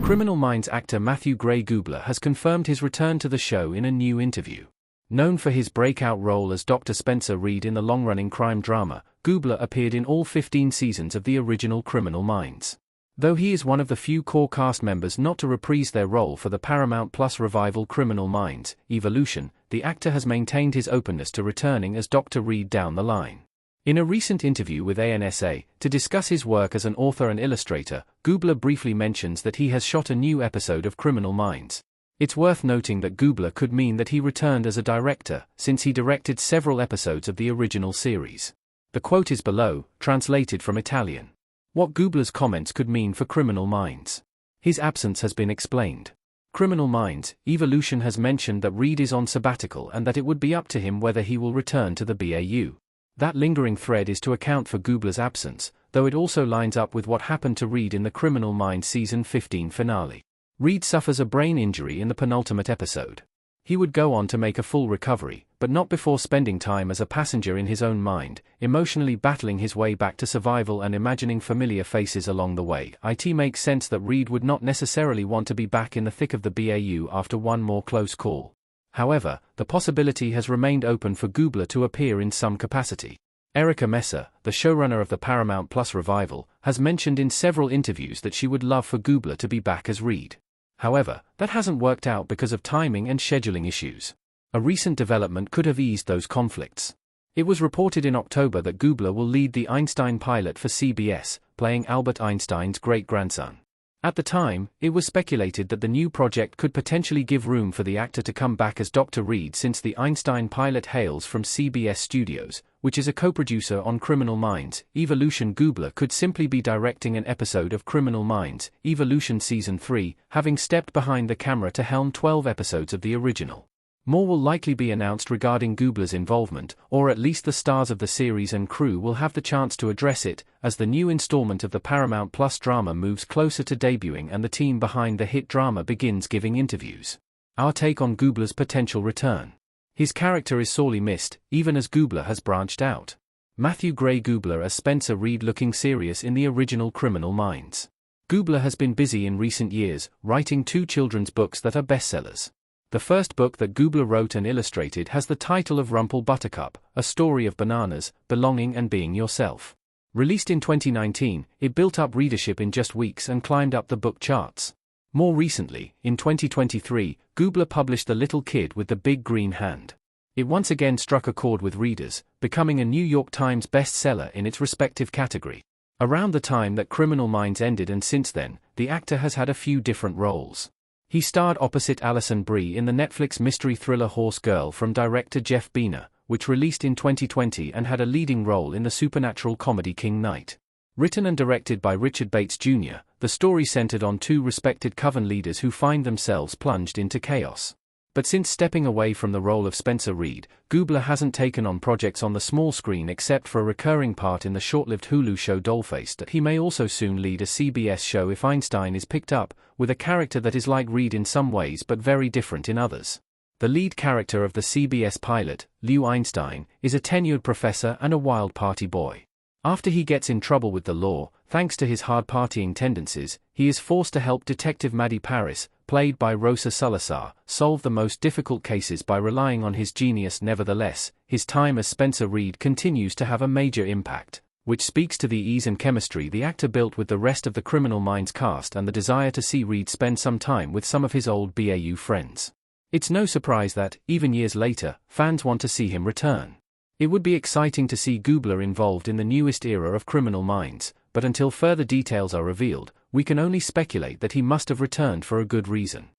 Criminal Minds actor Matthew Gray Gubler has confirmed his return to the show in a new interview. Known for his breakout role as Dr. Spencer Reid in the long-running crime drama, Gubler appeared in all 15 seasons of the original Criminal Minds. Though he is one of the few core cast members not to reprise their role for the Paramount Plus revival Criminal Minds, Evolution, the actor has maintained his openness to returning as Dr. Reid down the line. In a recent interview with ANSA, to discuss his work as an author and illustrator, Gubler briefly mentions that he has shot a new episode of Criminal Minds. It's worth noting that Gubler could mean that he returned as a director, since he directed several episodes of the original series. The quote is below, translated from Italian. What Gubler's comments could mean for Criminal Minds. His absence has been explained. Criminal Minds, Evolution has mentioned that Reid is on sabbatical and that it would be up to him whether he will return to the BAU. That lingering thread is to account for Gubler's absence, though it also lines up with what happened to Reid in the Criminal Minds Season 15 finale. Reid suffers a brain injury in the penultimate episode. He would go on to make a full recovery, but not before spending time as a passenger in his own mind, emotionally battling his way back to survival and imagining familiar faces along the way. It makes sense that Reid would not necessarily want to be back in the thick of the BAU after one more close call. However, the possibility has remained open for Gubler to appear in some capacity. Erica Messer, the showrunner of the Paramount Plus revival, has mentioned in several interviews that she would love for Gubler to be back as Reid. However, that hasn't worked out because of timing and scheduling issues. A recent development could have eased those conflicts. It was reported in October that Gubler will lead the Einstein pilot for CBS, playing Albert Einstein's great-grandson. At the time, it was speculated that the new project could potentially give room for the actor to come back as Dr. Reid, since the Einstein pilot hails from CBS Studios, which is a co-producer on Criminal Minds, Evolution. Gubler could simply be directing an episode of Criminal Minds, Evolution Season 3, having stepped behind the camera to helm 12 episodes of the original. More will likely be announced regarding Gubler's involvement, or at least the stars of the series and crew will have the chance to address it, as the new installment of the Paramount Plus drama moves closer to debuting and the team behind the hit drama begins giving interviews. Our take on Gubler's potential return. His character is sorely missed, even as Gubler has branched out. Matthew Gray Gubler as Spencer Reid, looking serious in the original Criminal Minds. Gubler has been busy in recent years, writing 2 children's books that are bestsellers. The first book that Gubler wrote and illustrated has the title of Rumple Buttercup, a story of bananas, belonging and being yourself. Released in 2019, it built up readership in just weeks and climbed up the book charts. More recently, in 2023, Gubler published The Little Kid with the Big Green Hand. It once again struck a chord with readers, becoming a New York Times bestseller in its respective category. Around the time that Criminal Minds ended and since then, the actor has had a few different roles. He starred opposite Alison Brie in the Netflix mystery thriller Horse Girl from director Jeff Beener, which released in 2020 and had a leading role in the supernatural comedy King Knight. Written and directed by Richard Bates Jr., the story centered on 2 respected coven leaders who find themselves plunged into chaos. But since stepping away from the role of Spencer Reid, Gubler hasn't taken on projects on the small screen except for a recurring part in the short-lived Hulu show Dollface that he may also soon lead a CBS show if Einstein is picked up, with a character that is like Reid in some ways but very different in others. The lead character of the CBS pilot, Lew Einstein, is a tenured professor and a wild party boy. After he gets in trouble with the law, thanks to his hard-partying tendencies, he is forced to help Detective Maddie Paris, played by Rosa Salazar, solve the most difficult cases by relying on his genius. Nevertheless, his time as Spencer Reid continues to have a major impact, which speaks to the ease and chemistry the actor built with the rest of the Criminal Minds cast and the desire to see Reid spend some time with some of his old BAU friends. It's no surprise that, even years later, fans want to see him return. It would be exciting to see Gubler involved in the newest era of Criminal Minds, but until further details are revealed, we can only speculate that he must have returned for a good reason.